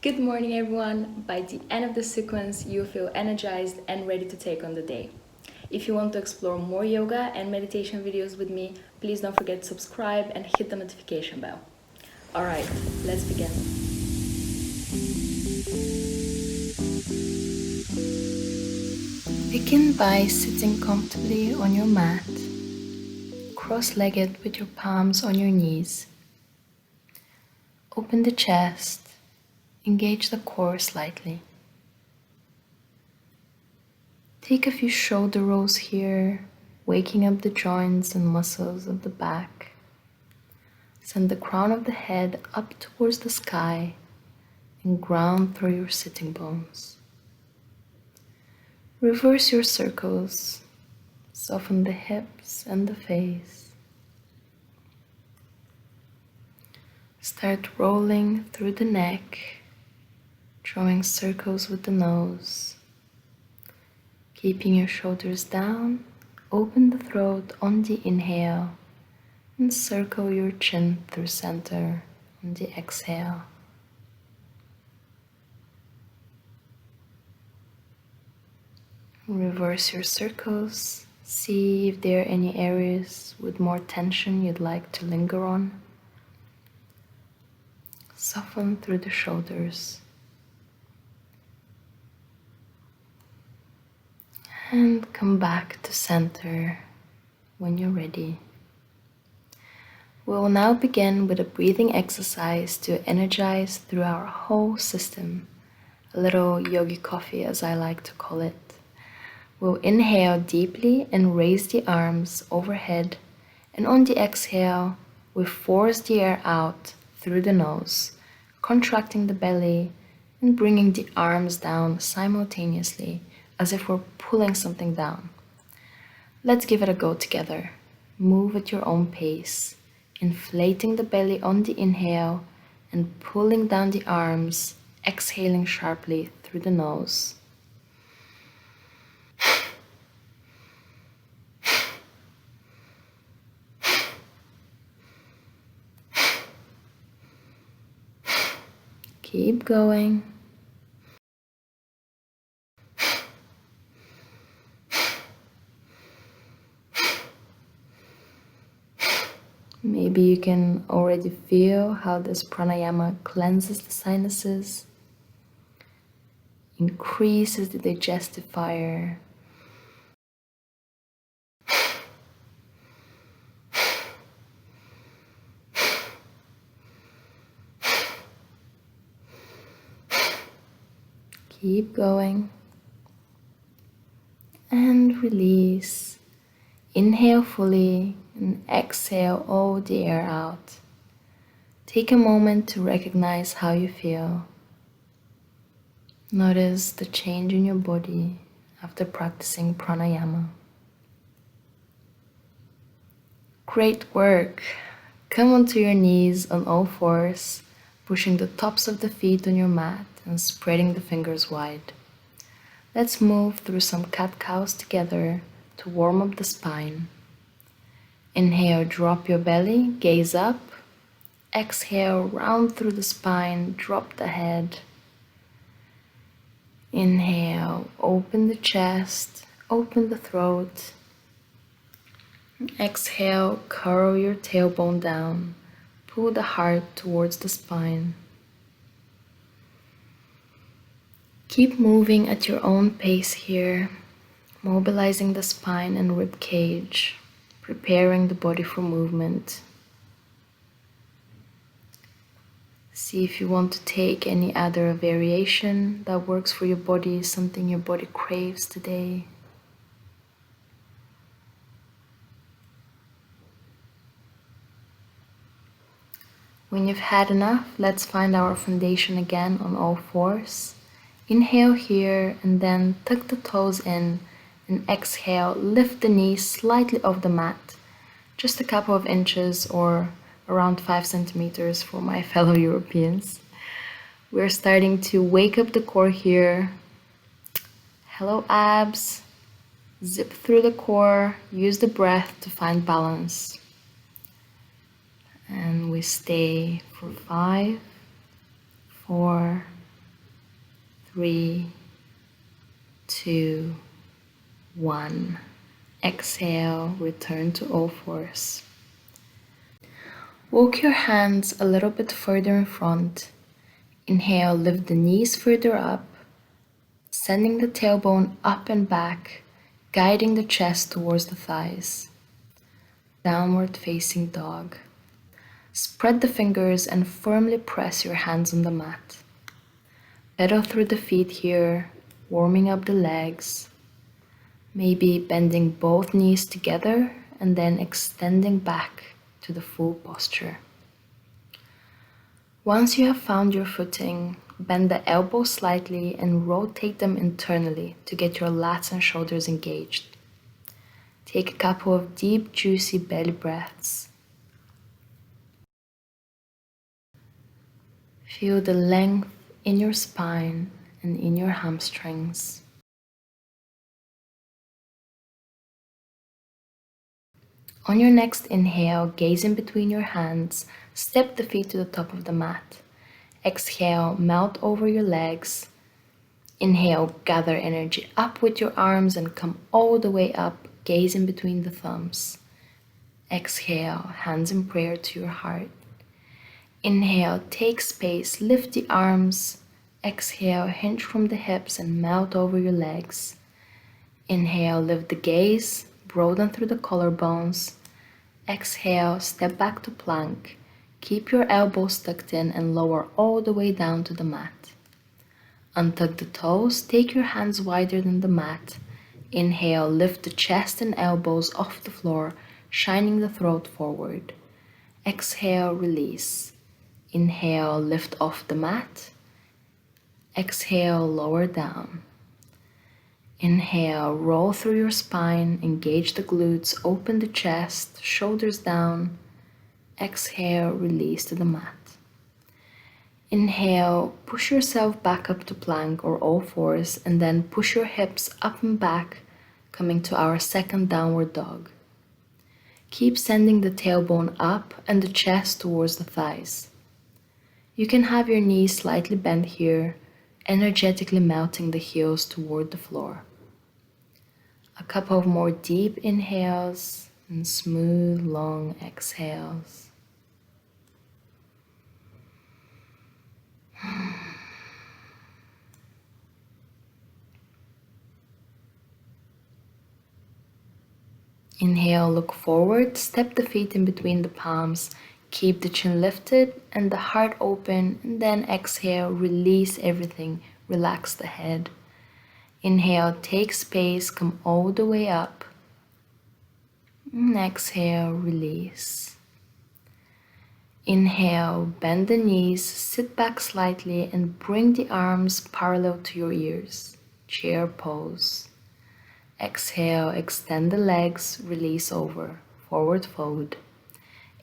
Good morning, everyone. By the end of the sequence, you feel energized and ready to take on the day. If you want to explore more yoga and meditation videos with me, please don't forget to subscribe and hit the notification bell. Alright, let's begin. Begin by sitting comfortably on your mat, cross-legged with your palms on your knees. Open the chest. Engage the core slightly. Take a few shoulder rolls here, waking up the joints and muscles of the back. Send the crown of the head up towards the sky and ground through your sitting bones. Reverse your circles. Soften the hips and the face. Start rolling through the neck, drawing circles with the nose. Keeping your shoulders down, open the throat on the inhale and circle your chin through center on the exhale. Reverse your circles. See if there are any areas with more tension you'd like to linger on. Soften through the shoulders. And come back to center when you're ready. We will now begin with a breathing exercise to energize through our whole system, a little yogi coffee as I like to call it. We'll inhale deeply and raise the arms overhead, and on the exhale, we force the air out through the nose, contracting the belly and bringing the arms down simultaneously, as if we're pulling something down. Let's give it a go together. Move at your own pace, inflating the belly on the inhale and pulling down the arms, exhaling sharply through the nose. Keep going. Maybe you can already feel how this pranayama cleanses the sinuses, increases the digestive fire, keep going, and release. Inhale fully and exhale all the air out. Take a moment to recognize how you feel. Notice the change in your body after practicing pranayama. Great work! Come onto your knees on all fours, pushing the tops of the feet on your mat and spreading the fingers wide. Let's move through some cat-cows together to warm up the spine. Inhale, drop your belly, gaze up. Exhale, round through the spine, drop the head. Inhale, open the chest, open the throat. Exhale, curl your tailbone down, pull the heart towards the spine. Keep moving at your own pace here, mobilizing the spine and rib cage, preparing the body for movement. See if you want to take any other variation that works for your body, something your body craves today. When you've had enough, let's find our foundation again on all fours. Inhale here and then tuck the toes in and exhale, lift the knees slightly off the mat, just a couple of inches or around 5 centimeters for my fellow Europeans. We're starting to wake up the core here. Hello abs, zip through the core, use the breath to find balance. And we stay for 5, 4, 3, 2, 1. Exhale, return to all fours. Walk your hands a little bit further in front. Inhale, lift the knees further up, sending the tailbone up and back, guiding the chest towards the thighs. Downward facing dog. Spread the fingers and firmly press your hands on the mat. Pedal through the feet here, warming up the legs. Maybe bending both knees together and then extending back to the full posture. Once you have found your footing, bend the elbows slightly and rotate them internally to get your lats and shoulders engaged. Take a couple of deep, juicy belly breaths. Feel the length in your spine and in your hamstrings. On your next inhale, gaze in between your hands, step the feet to the top of the mat. Exhale, melt over your legs. Inhale, gather energy up with your arms and come all the way up, gaze in between the thumbs. Exhale, hands in prayer to your heart. Inhale, take space, lift the arms. Exhale, hinge from the hips and melt over your legs. Inhale, lift the gaze, broaden through the collarbones. Exhale, step back to plank. Keep your elbows tucked in and lower all the way down to the mat. Untuck the toes, take your hands wider than the mat. Inhale, lift the chest and elbows off the floor, shining the throat forward. Exhale, release. Inhale, lift off the mat. Exhale, lower down. Inhale, roll through your spine, engage the glutes, open the chest, shoulders down. Exhale, release to the mat. Inhale, push yourself back up to plank or all fours and then push your hips up and back, coming to our second downward dog. Keep sending the tailbone up and the chest towards the thighs. You can have your knees slightly bent here, energetically melting the heels toward the floor. A couple of more deep inhales and smooth, long exhales. Inhale, look forward, step the feet in between the palms, keep the chin lifted and the heart open, and then exhale, release everything, relax the head. Inhale, take space, come all the way up. And exhale, release. Inhale, bend the knees, sit back slightly and bring the arms parallel to your ears. Chair pose. Exhale, extend the legs, release over, forward fold.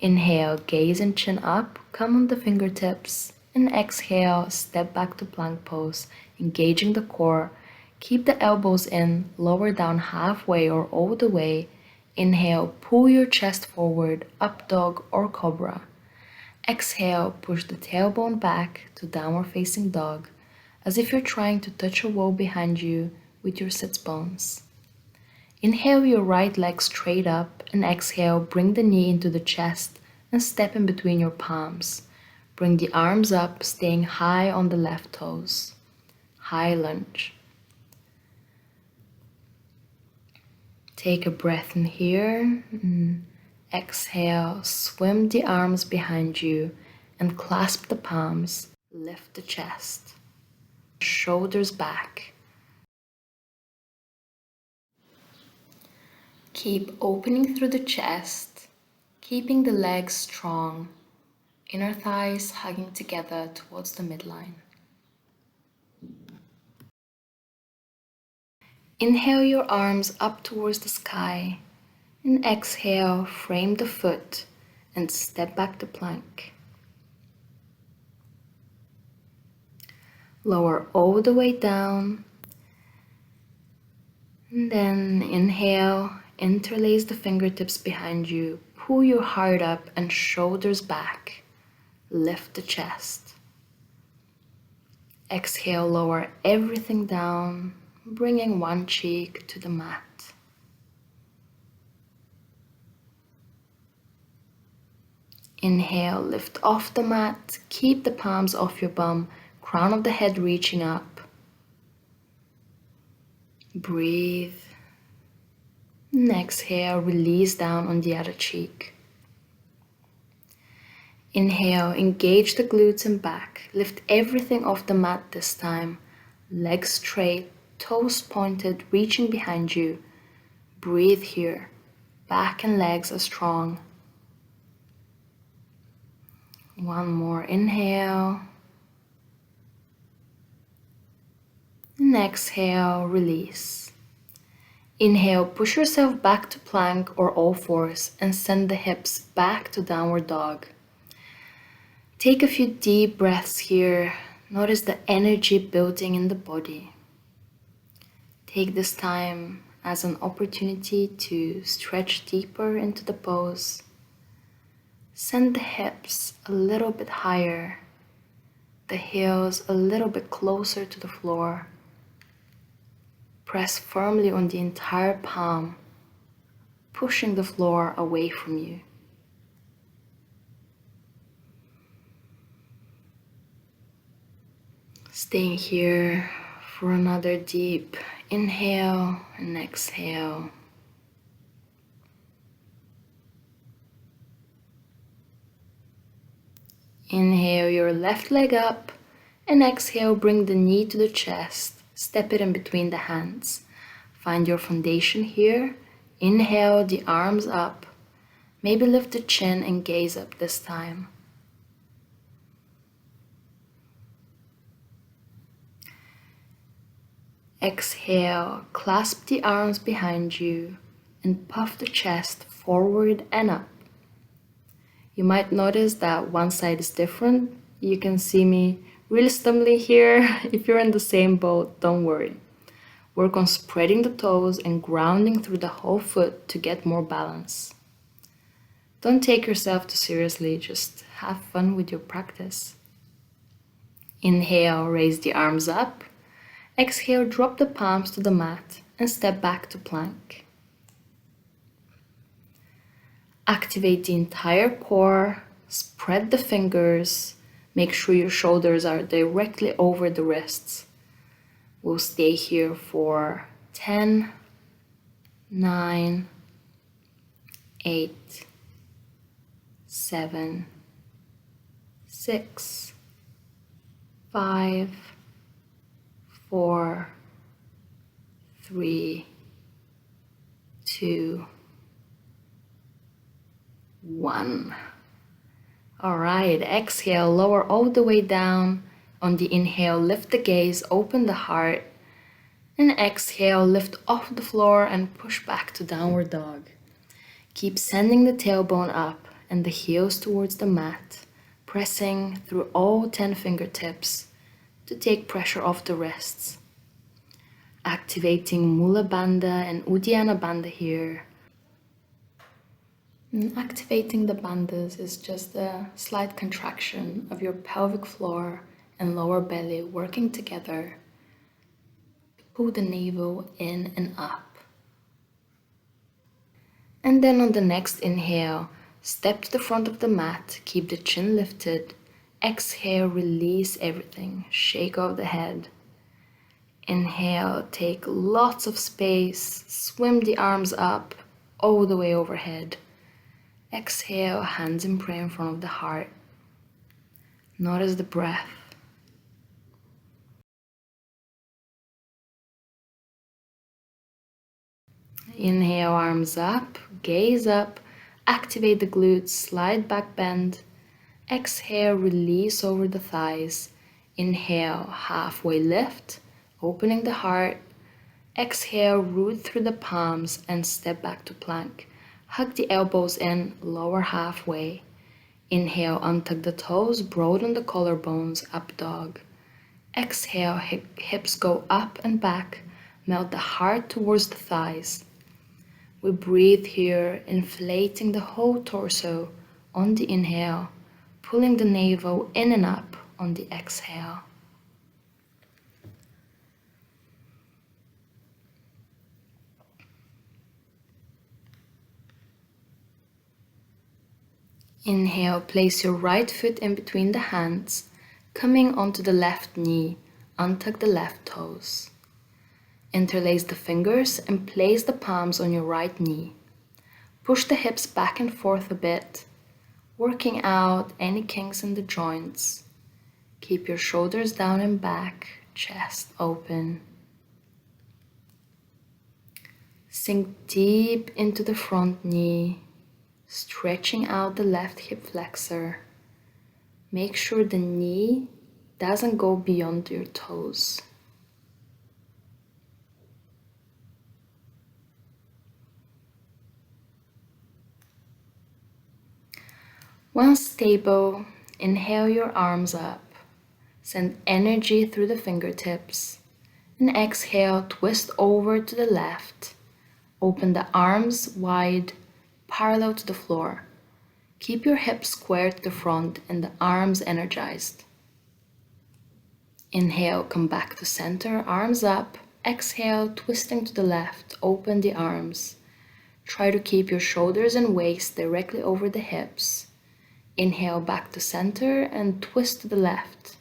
Inhale, gaze and chin up, come on the fingertips. And exhale, step back to plank pose, engaging the core. Keep the elbows in, lower down halfway or all the way. Inhale, pull your chest forward, up dog or cobra. Exhale, push the tailbone back to downward facing dog, as if you're trying to touch a wall behind you with your sits bones. Inhale your right leg straight up and exhale, bring the knee into the chest and step in between your palms. Bring the arms up, staying high on the left toes. High lunge. Take a breath in here. Exhale, swim the arms behind you and clasp the palms. Lift the chest. Shoulders back. Keep opening through the chest, keeping the legs strong, inner thighs hugging together towards the midline. Inhale your arms up towards the sky, and exhale, frame the foot and step back to plank. Lower all the way down, and then inhale, interlace the fingertips behind you, pull your heart up and shoulders back, lift the chest. Exhale, lower everything down, bringing one cheek to the mat. Inhale, lift off the mat, keep the palms off your bum, crown of the head reaching up. Breathe. And exhale, release down on the other cheek. Inhale, engage the glutes and back. Lift everything off the mat this time. Legs straight, toes pointed, reaching behind you. Breathe here. Back and legs are strong. One more inhale. And exhale, release. Inhale, push yourself back to plank or all fours and send the hips back to downward dog. Take a few deep breaths here. Notice the energy building in the body. Take this time as an opportunity to stretch deeper into the pose. Send the hips a little bit higher, the heels a little bit closer to the floor. Press firmly on the entire palm, pushing the floor away from you. Staying here for another deep inhale and exhale. Inhale your left leg up and exhale, bring the knee to the chest. Step it in between the hands. Find your foundation here. Inhale the arms up. Maybe lift the chin and gaze up this time. Exhale, clasp the arms behind you and puff the chest forward and up. You might notice that one side is different. You can see me really stumbling here. If you're in the same boat, don't worry. Work on spreading the toes and grounding through the whole foot to get more balance. Don't take yourself too seriously, just have fun with your practice. Inhale, raise the arms up. Exhale, drop the palms to the mat and step back to plank. Activate the entire core, spread the fingers, make sure your shoulders are directly over the wrists. We'll stay here for 10, 9, 8, 7, 6, 5, 4, 3, 2, 1. All right, exhale, lower all the way down. On the inhale, lift the gaze, open the heart. And exhale, lift off the floor and push back to downward dog. Keep sending the tailbone up and the heels towards the mat, pressing through all 10 fingertips to take pressure off the wrists. Activating Mula Bandha and Uddiyana Bandha here. And activating the bandhas is just a slight contraction of your pelvic floor and lower belly working together to pull the navel in and up. And then on the next inhale, step to the front of the mat, keep the chin lifted. Exhale, release everything, shake off the head. Inhale, take lots of space, swim the arms up all the way overhead. Exhale, hands in prayer in front of the heart. Notice the breath. Inhale, arms up, gaze up, activate the glutes, slide back, bend. Exhale, release over the thighs. Inhale, halfway lift, opening the heart. Exhale, root through the palms and step back to plank. Hug the elbows in, lower halfway. Inhale, untug the toes, broaden the collarbones, up dog. Exhale, hips go up and back, melt the heart towards the thighs. We breathe here, inflating the whole torso on the inhale, pulling the navel in and up on the exhale. Inhale, place your right foot in between the hands, coming onto the left knee, untuck the left toes. Interlace the fingers and place the palms on your right knee. Push the hips back and forth a bit, working out any kinks in the joints. Keep your shoulders down and back, chest open. Sink deep into the front knee, stretching out the left hip flexor. Make sure the knee doesn't go beyond your toes. Once stable, inhale your arms up. Send energy through the fingertips. And exhale, twist over to the left. Open the arms wide, parallel to the floor. Keep your hips square to the front and the arms energized. Inhale, come back to center, arms up. Exhale, twisting to the left, open the arms. Try to keep your shoulders and waist directly over the hips. Inhale back to center and twist to the left.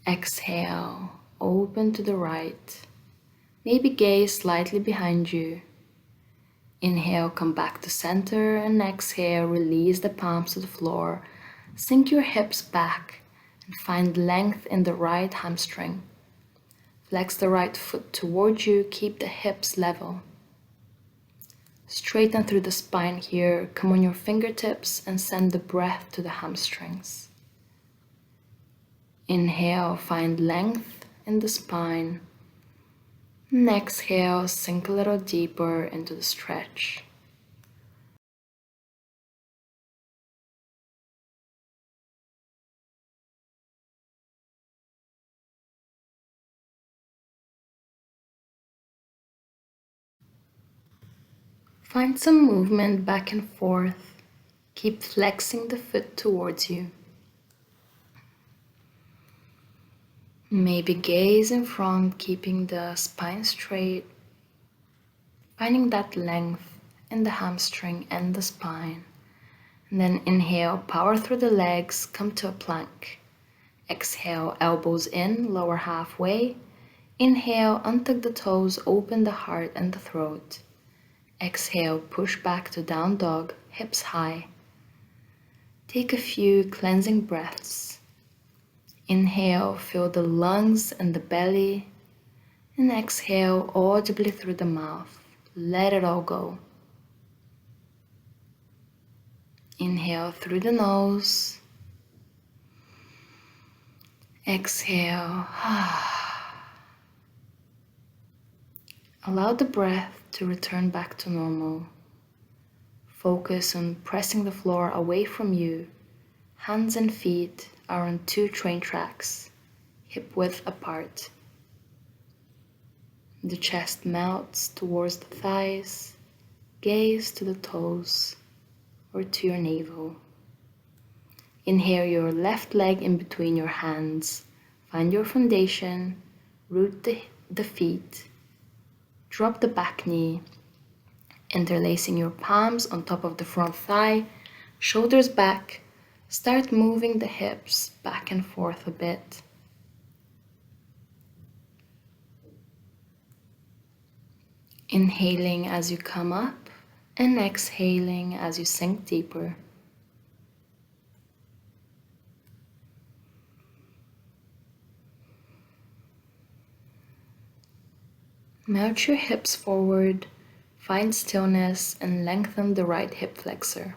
Exhale, open to the right. Maybe gaze slightly behind you. Inhale, come back to center and exhale, release the palms to the floor. Sink your hips back and find length in the right hamstring. Flex the right foot toward you, keep the hips level. Straighten through the spine here, come on your fingertips and send the breath to the hamstrings. Inhale, find length in the spine. And exhale, sink a little deeper into the stretch. Find some movement back and forth. Keep flexing the foot towards you. Maybe gaze in front, keeping the spine straight. Finding that length in the hamstring and the spine. And then inhale, power through the legs, come to a plank. Exhale, elbows in, lower halfway. Inhale, untuck the toes, open the heart and the throat. Exhale, push back to down dog, hips high. Take a few cleansing breaths. Inhale, fill the lungs and the belly. And exhale audibly through the mouth. Let it all go. Inhale through the nose. Exhale. Allow the breath to return back to normal. Focus on pressing the floor away from you. Hands and feet are on 2 train tracks, hip width apart. The chest melts towards the thighs. Gaze to the toes or to your navel. Inhale your left leg in between your hands. Find your foundation. Root the feet. Drop the back knee, interlacing your palms on top of the front thigh, shoulders back. Start moving the hips back and forth a bit. Inhaling as you come up and exhaling as you sink deeper. Melt your hips forward, find stillness and lengthen the right hip flexor.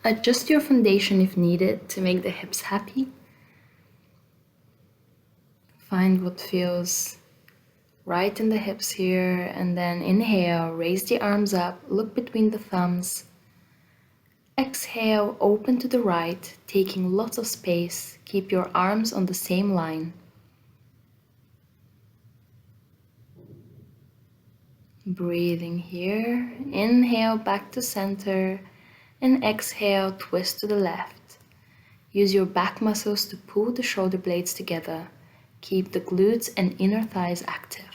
Adjust your foundation if needed to make the hips happy. Find what feels right in the hips here, and then inhale, raise the arms up, look between the thumbs. Exhale, open to the right, taking lots of space. Keep your arms on the same line. Breathing here, inhale back to center, and exhale, twist to the left. Use your back muscles to pull the shoulder blades together. Keep the glutes and inner thighs active.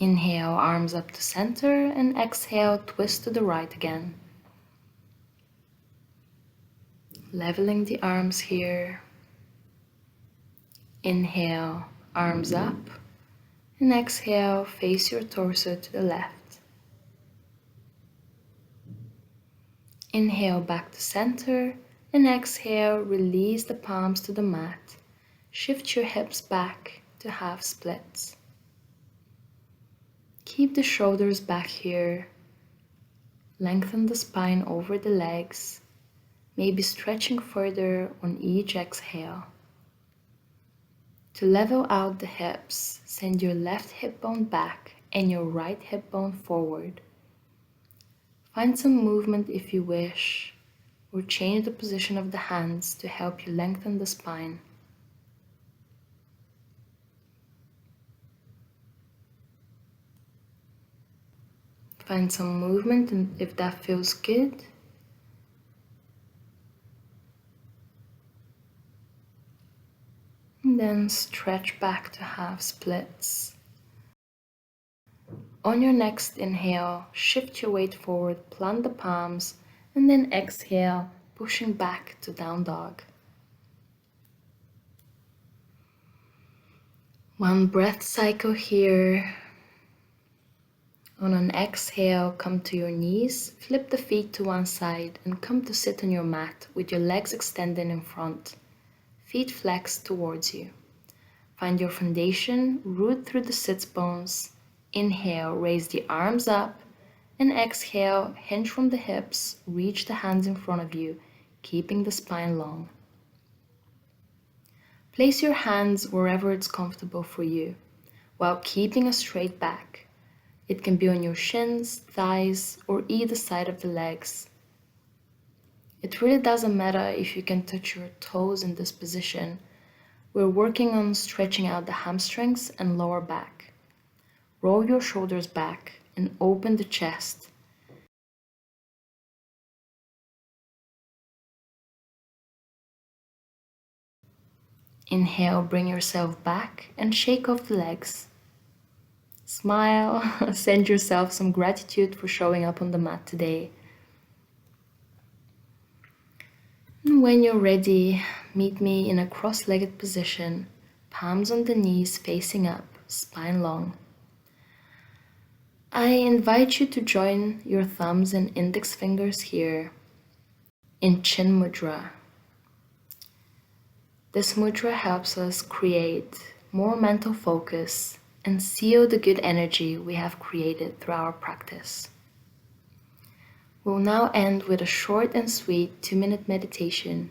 Inhale, arms up to center, and exhale, twist to the right again. Leveling the arms here. Inhale, arms up, and exhale, face your torso to the left. Inhale back to center, and exhale, release the palms to the mat. Shift your hips back to half splits. Keep the shoulders back here. Lengthen the spine over the legs, maybe stretching further on each exhale. To level out the hips, send your left hip bone back and your right hip bone forward. Find some movement if you wish, or change the position of the hands to help you lengthen the spine. Find some movement, and if that feels good, and then stretch back to half splits. On your next inhale, shift your weight forward, plant the palms, and then exhale, pushing back to down dog. One breath cycle here. On an exhale, come to your knees, flip the feet to one side, and come to sit on your mat with your legs extended in front, feet flexed towards you. Find your foundation, root through the sits bones. Inhale, raise the arms up, and exhale, hinge from the hips, reach the hands in front of you, keeping the spine long. Place your hands wherever it's comfortable for you, while keeping a straight back. It can be on your shins, thighs, or either side of the legs. It really doesn't matter if you can touch your toes in this position. We're working on stretching out the hamstrings and lower back. Roll your shoulders back and open the chest. Inhale, bring yourself back and shake off the legs. Smile, send yourself some gratitude for showing up on the mat today. And when you're ready, meet me in a cross-legged position, palms on the knees facing up, spine long. I invite you to join your thumbs and index fingers here in Chin Mudra. This mudra helps us create more mental focus and seal the good energy we have created through our practice. We'll now end with a short and sweet 2-minute meditation,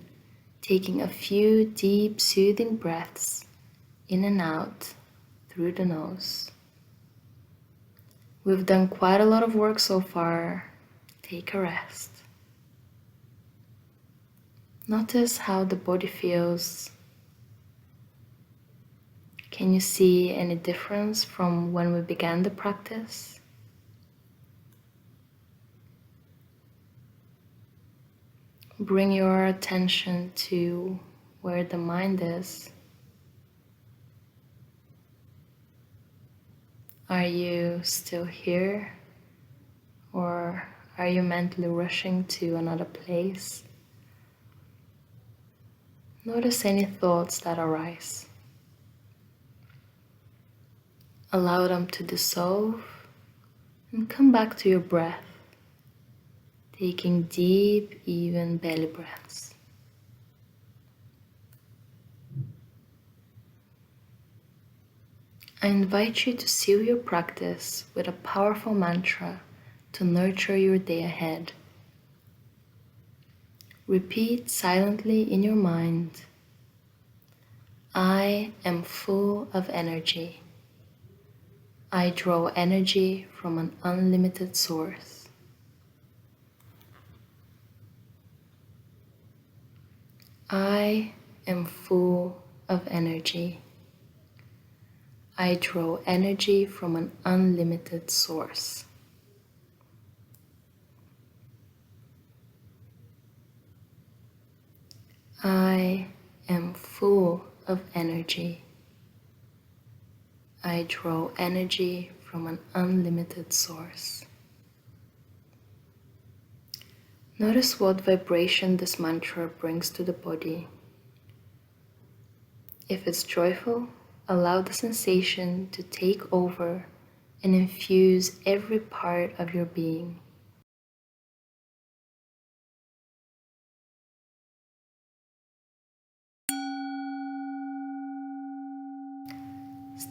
taking a few deep, soothing breaths in and out through the nose. We've done quite a lot of work so far. Take a rest. Notice how the body feels. Can you see any difference from when we began the practice? Bring your attention to where the mind is. Are you still here, or are you mentally rushing to another place? Notice any thoughts that arise. Allow them to dissolve and come back to your breath, taking deep, even belly breaths. I invite you to seal your practice with a powerful mantra to nurture your day ahead. Repeat silently in your mind, I am full of energy. I draw energy from an unlimited source. I am full of energy. I draw energy from an unlimited source. I am full of energy. I draw energy from an unlimited source. Notice what vibration this mantra brings to the body. If it's joyful, allow the sensation to take over and infuse every part of your being.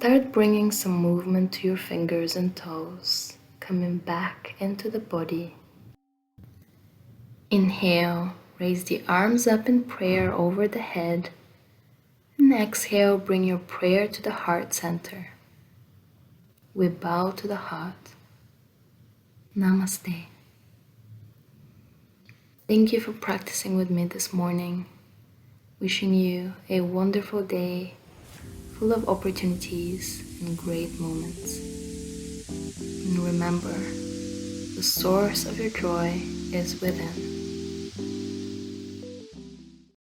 Start bringing some movement to your fingers and toes, coming back into the body. Inhale, raise the arms up in prayer over the head, and exhale, bring your prayer to the heart center. We bow to the heart. Namaste. Thank you for practicing with me this morning. Wishing you a wonderful day full of opportunities and great moments. And remember, the source of your joy is within.